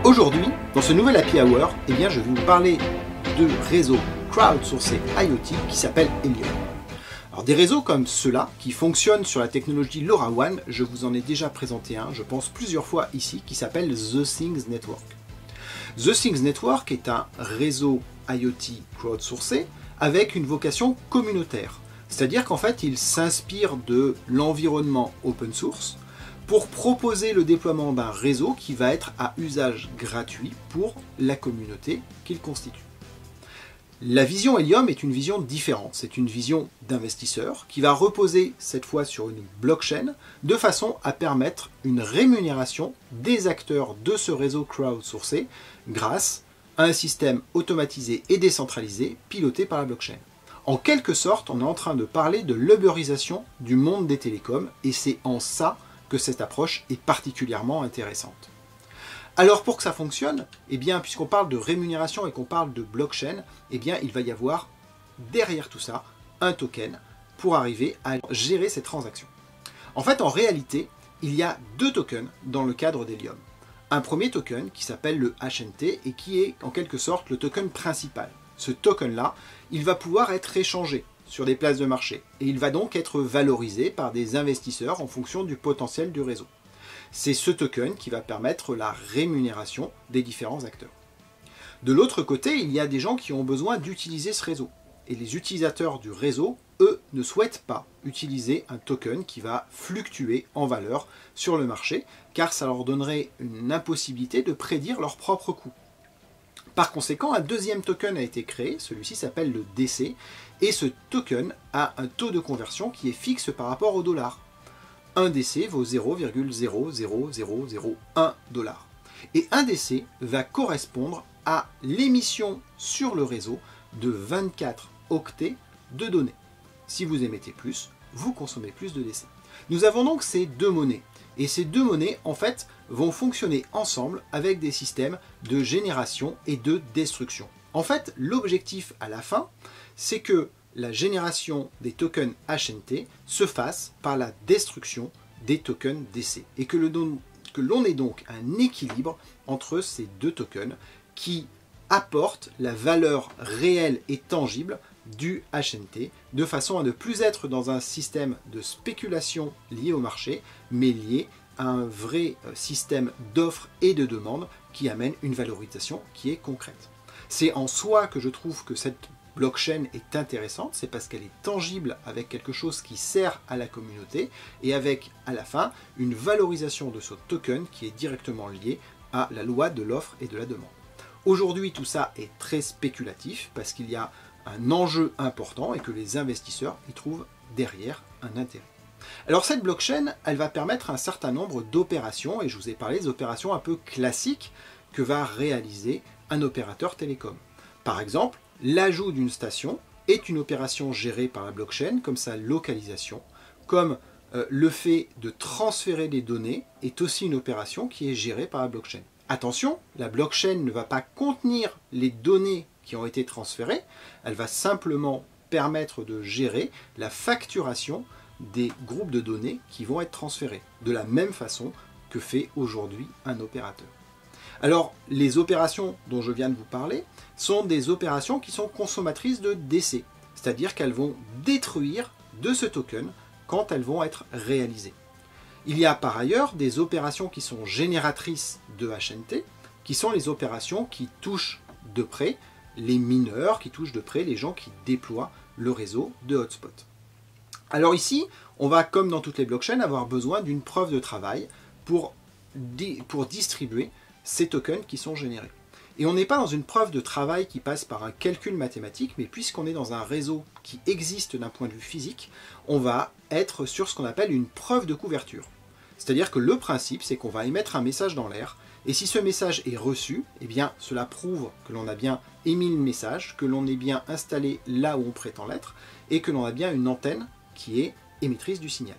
Aujourd'hui, dans ce nouvel Happy Hour, je vais vous parler de réseaux crowdsourcés IoT qui s'appellent Helium. Alors des réseaux comme ceux-là, qui fonctionnent sur la technologie LoRaWAN, je vous en ai déjà présenté un, je pense plusieurs fois ici, qui s'appelle The Things Network. The Things Network est un réseau IoT crowdsourcé avec une vocation communautaire. C'est-à-dire qu'en fait, il s'inspire de l'environnement open source pour proposer le déploiement d'un réseau qui va être à usage gratuit pour la communauté qu'il constitue. La vision Helium est une vision différente, c'est une vision d'investisseur qui va reposer cette fois sur une blockchain de façon à permettre une rémunération des acteurs de ce réseau crowdsourcé grâce à un système automatisé et décentralisé piloté par la blockchain. En quelque sorte, on est en train de parler de l'uberisation du monde des télécoms et c'est en ça que cette approche est particulièrement intéressante. Alors pour que ça fonctionne, puisqu'on parle de rémunération et qu'on parle de blockchain, il va y avoir derrière tout ça un token pour arriver à gérer ces transactions. En fait, en réalité, il y a deux tokens dans le cadre d'Helium. Un premier token qui s'appelle le HNT et qui est en quelque sorte le token principal. Ce token-là, il va pouvoir être échangé sur des places de marché et il va donc être valorisé par des investisseurs en fonction du potentiel du réseau. C'est ce token qui va permettre la rémunération des différents acteurs. De l'autre côté, il y a des gens qui ont besoin d'utiliser ce réseau. Et les utilisateurs du réseau, eux, ne souhaitent pas utiliser un token qui va fluctuer en valeur sur le marché, car ça leur donnerait une impossibilité de prédire leur propre coût. Par conséquent, un deuxième token a été créé, celui-ci s'appelle le DC, et ce token a un taux de conversion qui est fixe par rapport au dollar. Un DC vaut 0,00001 $. Et un DC va correspondre à l'émission sur le réseau de 24 octets de données. Si vous émettez plus, vous consommez plus de DC. Nous avons donc ces deux monnaies. Et ces deux monnaies, en fait, vont fonctionner ensemble avec des systèmes de génération et de destruction. En fait, l'objectif à la fin, c'est que la génération des tokens HNT se fasse par la destruction des tokens DC. Et que l'on ait donc un équilibre entre ces deux tokens qui apportent la valeur réelle et tangible du HNT, de façon à ne plus être dans un système de spéculation lié au marché, mais lié à un vrai système d'offres et de demandes qui amène une valorisation qui est concrète. C'est en soi que je trouve que cette blockchain est intéressante, c'est parce qu'elle est tangible avec quelque chose qui sert à la communauté et avec, à la fin, une valorisation de ce token qui est directement liée à la loi de l'offre et de la demande. Aujourd'hui, tout ça est très spéculatif parce qu'il y a un enjeu important et que les investisseurs y trouvent derrière un intérêt. Alors cette blockchain, elle va permettre un certain nombre d'opérations, et je vous ai parlé des opérations un peu classiques que va réaliser un opérateur télécom. Par exemple, l'ajout d'une station est une opération gérée par la blockchain, comme sa localisation, comme le fait de transférer des données est aussi une opération qui est gérée par la blockchain. Attention, la blockchain ne va pas contenir les données qui ont été transférées, elle va simplement permettre de gérer la facturation des groupes de données qui vont être transférés, de la même façon que fait aujourd'hui un opérateur. Alors, les opérations dont je viens de vous parler sont des opérations qui sont consommatrices de DC, c'est-à-dire qu'elles vont détruire de ce token quand elles vont être réalisées. Il y a par ailleurs des opérations qui sont génératrices de HNT, qui sont les opérations qui touchent de près les mineurs, qui touchent de près les gens qui déploient le réseau de hotspot. Alors ici, on va, comme dans toutes les blockchains, avoir besoin d'une preuve de travail pour distribuer ces tokens qui sont générés. Et on n'est pas dans une preuve de travail qui passe par un calcul mathématique, mais puisqu'on est dans un réseau qui existe d'un point de vue physique, on va être sur ce qu'on appelle une preuve de couverture. C'est-à-dire que le principe, c'est qu'on va émettre un message dans l'air, et si ce message est reçu, cela prouve que l'on a bien émis le message, que l'on est bien installé là où on prétend l'être, et que l'on a bien une antenne qui est émettrice du signal.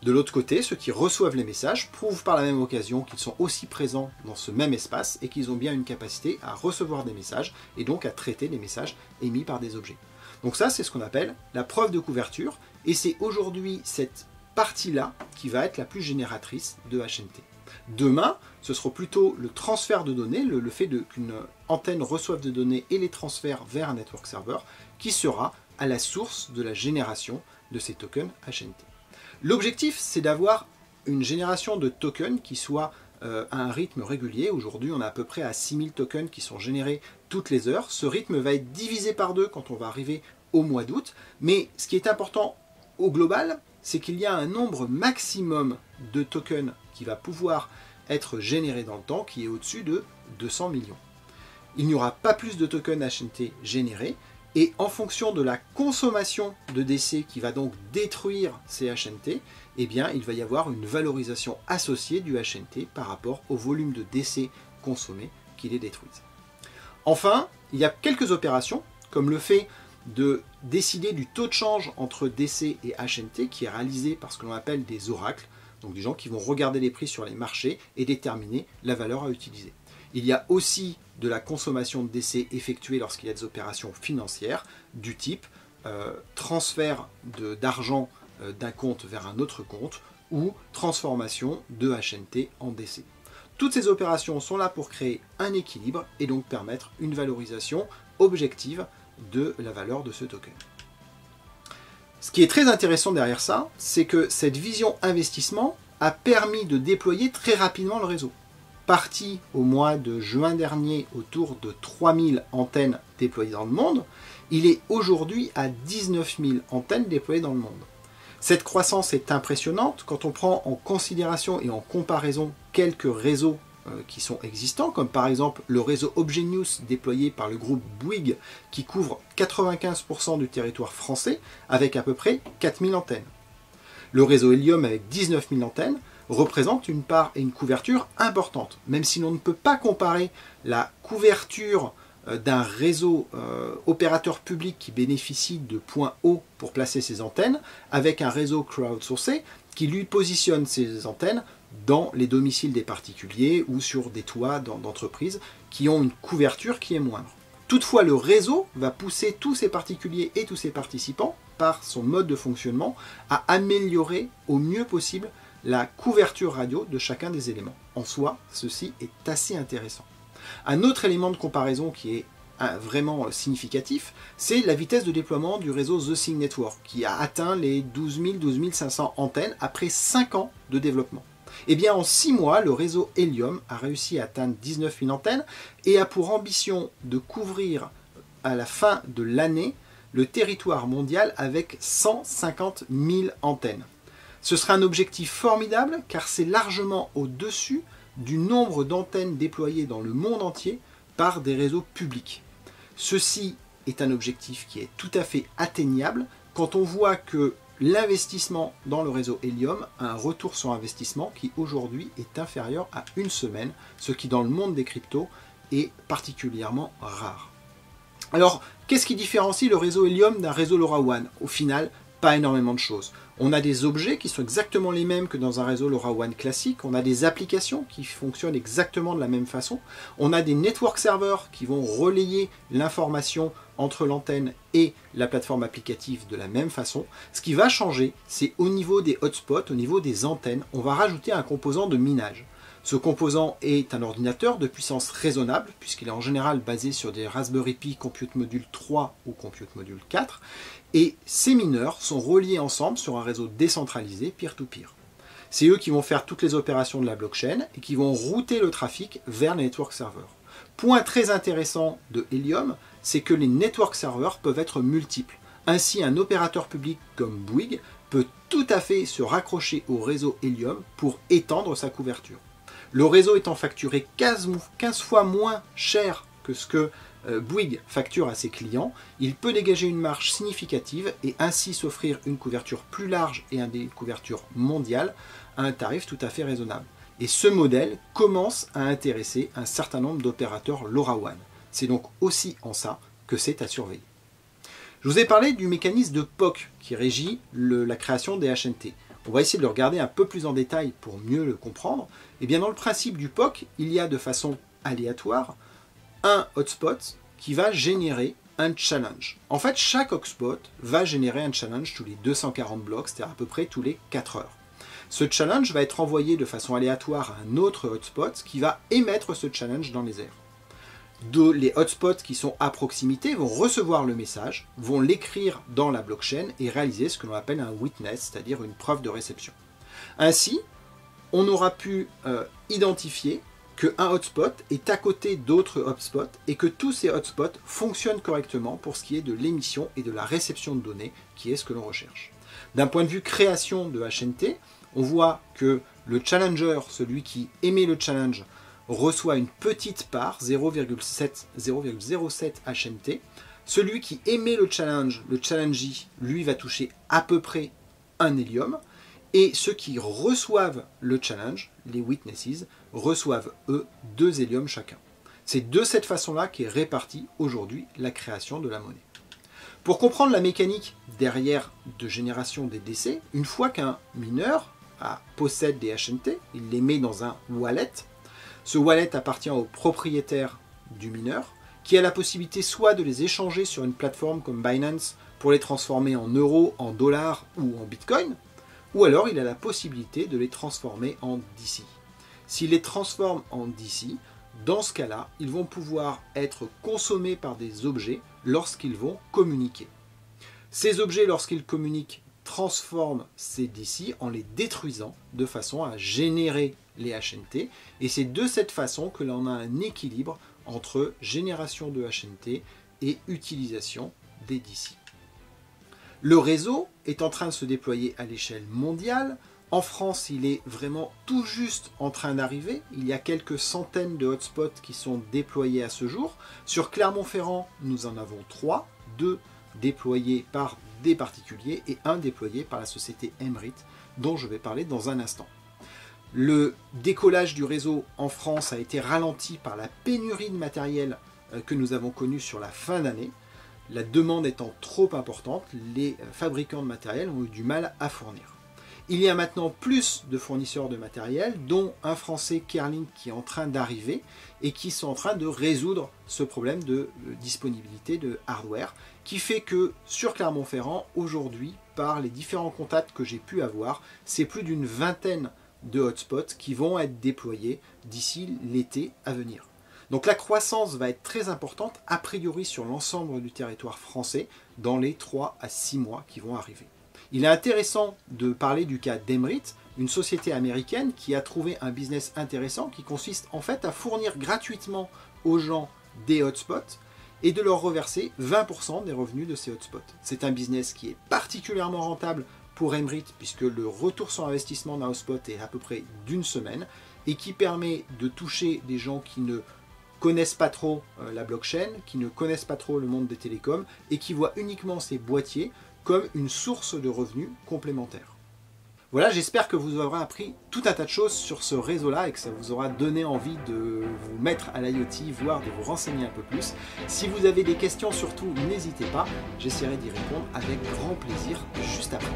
De l'autre côté, ceux qui reçoivent les messages prouvent par la même occasion qu'ils sont aussi présents dans ce même espace et qu'ils ont bien une capacité à recevoir des messages et donc à traiter les messages émis par des objets. Donc ça, c'est ce qu'on appelle la preuve de couverture et c'est aujourd'hui cette partie-là qui va être la plus génératrice de HNT. Demain, ce sera plutôt le transfert de données, le fait qu'une antenne reçoive des données et les transfère vers un network server, qui sera à la source de la génération de ces tokens HNT. L'objectif, c'est d'avoir une génération de tokens qui soit à un rythme régulier. Aujourd'hui, on est à peu près à 6000 tokens qui sont générés toutes les heures. Ce rythme va être divisé par 2 quand on va arriver au mois d'août. Mais ce qui est important au global, c'est qu'il y a un nombre maximum de tokens qui va pouvoir être généré dans le temps, qui est au-dessus de 200 millions. Il n'y aura pas plus de tokens HNT générés, et en fonction de la consommation de DC qui va donc détruire ces HNT, eh bien, il va y avoir une valorisation associée du HNT par rapport au volume de DC consommé qui les détruisent. Enfin, il y a quelques opérations, comme le fait de décider du taux de change entre DC et HNT, qui est réalisé par ce que l'on appelle des oracles, donc des gens qui vont regarder les prix sur les marchés et déterminer la valeur à utiliser. Il y a aussi de la consommation de DC effectuée lorsqu'il y a des opérations financières du type transfert d'argent d'un compte vers un autre compte ou transformation de HNT en DC. Toutes ces opérations sont là pour créer un équilibre et donc permettre une valorisation objective de la valeur de ce token. Ce qui est très intéressant derrière ça, c'est que cette vision investissement a permis de déployer très rapidement le réseau. Parti au mois de juin dernier autour de 3000 antennes déployées dans le monde, il est aujourd'hui à 19 000 antennes déployées dans le monde. Cette croissance est impressionnante quand on prend en considération et en comparaison quelques réseaux qui sont existants, comme par exemple le réseau Obgenius déployé par le groupe Bouygues qui couvre 95% du territoire français avec à peu près 4000 antennes. Le réseau Helium avec 19 000 antennes représente une part et une couverture importante, même si l'on ne peut pas comparer la couverture d'un réseau opérateur public qui bénéficie de points hauts pour placer ses antennes avec un réseau crowdsourcé qui lui positionne ses antennes dans les domiciles des particuliers ou sur des toits d'entreprises qui ont une couverture qui est moindre. Toutefois, le réseau va pousser tous ces particuliers et tous ces participants, par son mode de fonctionnement, à améliorer au mieux possible la couverture radio de chacun des éléments. En soi, ceci est assez intéressant. Un autre élément de comparaison qui est vraiment significatif, c'est la vitesse de déploiement du réseau The Sync Network, qui a atteint les 12 500 antennes après 5 ans de développement. Eh bien, en 6 mois, le réseau Helium a réussi à atteindre 19 000 antennes et a pour ambition de couvrir à la fin de l'année le territoire mondial avec 150 000 antennes. Ce sera un objectif formidable car c'est largement au-dessus du nombre d'antennes déployées dans le monde entier par des réseaux publics. Ceci est un objectif qui est tout à fait atteignable quand on voit que l'investissement dans le réseau Helium a un retour sur investissement qui aujourd'hui est inférieur à 1 semaine, ce qui dans le monde des cryptos est particulièrement rare. Alors, qu'est-ce qui différencie le réseau Helium d'un réseau LoRaWAN? Au final, pas énormément de choses. On a des objets qui sont exactement les mêmes que dans un réseau LoRaWAN classique, on a des applications qui fonctionnent exactement de la même façon, on a des network servers qui vont relayer l'information entre l'antenne et la plateforme applicative de la même façon. Ce qui va changer, c'est au niveau des hotspots, au niveau des antennes, on va rajouter un composant de minage. Ce composant est un ordinateur de puissance raisonnable, puisqu'il est en général basé sur des Raspberry Pi Compute Module 3 ou Compute Module 4, et ces mineurs sont reliés ensemble sur un réseau décentralisé peer-to-peer. C'est eux qui vont faire toutes les opérations de la blockchain et qui vont router le trafic vers les network servers. Point très intéressant de Helium, c'est que les network servers peuvent être multiples. Ainsi, un opérateur public comme Bouygues peut tout à fait se raccrocher au réseau Helium pour étendre sa couverture. Le réseau étant facturé 15 fois moins cher que ce que Bouygues facture à ses clients, il peut dégager une marge significative et ainsi s'offrir une couverture plus large et une couverture mondiale à un tarif tout à fait raisonnable. Et ce modèle commence à intéresser un certain nombre d'opérateurs LoRaWAN. C'est donc aussi en ça que c'est à surveiller. Je vous ai parlé du mécanisme de POC qui régit la création des HNT. On va essayer de le regarder un peu plus en détail pour mieux le comprendre. Et bien dans le principe du POC, il y a de façon aléatoire un hotspot qui va générer un challenge. En fait, chaque hotspot va générer un challenge tous les 240 blocs, c'est-à-dire à peu près tous les 4 heures. Ce challenge va être envoyé de façon aléatoire à un autre hotspot qui va émettre ce challenge dans les airs. Les hotspots qui sont à proximité vont recevoir le message, vont l'écrire dans la blockchain et réaliser ce que l'on appelle un witness, c'est-à-dire une preuve de réception. Ainsi, on aura pu identifier qu'un hotspot est à côté d'autres hotspots et que tous ces hotspots fonctionnent correctement pour ce qui est de l'émission et de la réception de données, qui est ce que l'on recherche. D'un point de vue création de HNT, on voit que le challenger, celui qui émet le challenge, reçoit une petite part, 0,07 HNT. Celui qui émet le challengee, lui va toucher à peu près un hélium. Et ceux qui reçoivent le challenge, les witnesses, reçoivent eux 2 héliums chacun. C'est de cette façon-là qu'est répartie aujourd'hui la création de la monnaie. Pour comprendre la mécanique derrière de génération des DC, une fois qu'un mineur possède des HNT, il les met dans un wallet. Ce wallet appartient au propriétaire du mineur, qui a la possibilité soit de les échanger sur une plateforme comme Binance pour les transformer en euros, en dollars ou en bitcoin, ou alors il a la possibilité de les transformer en DC. S'il les transforme en DC, dans ce cas-là, ils vont pouvoir être consommés par des objets lorsqu'ils vont communiquer. Ces objets, lorsqu'ils communiquent, transforment ces DC en les détruisant de façon à générer les HNT. Et c'est de cette façon que l'on a un équilibre entre génération de HNT et utilisation des DC. Le réseau est en train de se déployer à l'échelle mondiale. En France, il est vraiment tout juste en train d'arriver. Il y a quelques centaines de hotspots qui sont déployés à ce jour. Sur Clermont-Ferrand, nous en avons 3, 2 déployés par des particuliers et 1 déployé par la société Emrit, dont je vais parler dans un instant. Le décollage du réseau en France a été ralenti par la pénurie de matériel que nous avons connue sur la fin d'année. La demande étant trop importante, les fabricants de matériel ont eu du mal à fournir. Il y a maintenant plus de fournisseurs de matériel, dont un français Kerlink qui est en train d'arriver et qui sont en train de résoudre ce problème de disponibilité de hardware, qui fait que sur Clermont-Ferrand, aujourd'hui, par les différents contacts que j'ai pu avoir, c'est plus d'une vingtaine de hotspots qui vont être déployés d'ici l'été à venir. Donc la croissance va être très importante, a priori sur l'ensemble du territoire français, dans les 3 à 6 mois qui vont arriver. Il est intéressant de parler du cas d'Emrit, une société américaine qui a trouvé un business intéressant qui consiste en fait à fournir gratuitement aux gens des hotspots et de leur reverser 20% des revenus de ces hotspots. C'est un business qui est particulièrement rentable pour Emrit puisque le retour sur investissement d'un hotspot est à peu près d'1 semaine et qui permet de toucher des gens qui ne connaissent pas trop la blockchain, qui ne connaissent pas trop le monde des télécoms et qui voient uniquement ces boîtiers comme une source de revenus complémentaire. Voilà, j'espère que vous aurez appris tout un tas de choses sur ce réseau-là et que ça vous aura donné envie de vous mettre à l'IoT, voire de vous renseigner un peu plus. Si vous avez des questions, surtout, n'hésitez pas, j'essaierai d'y répondre avec grand plaisir juste après.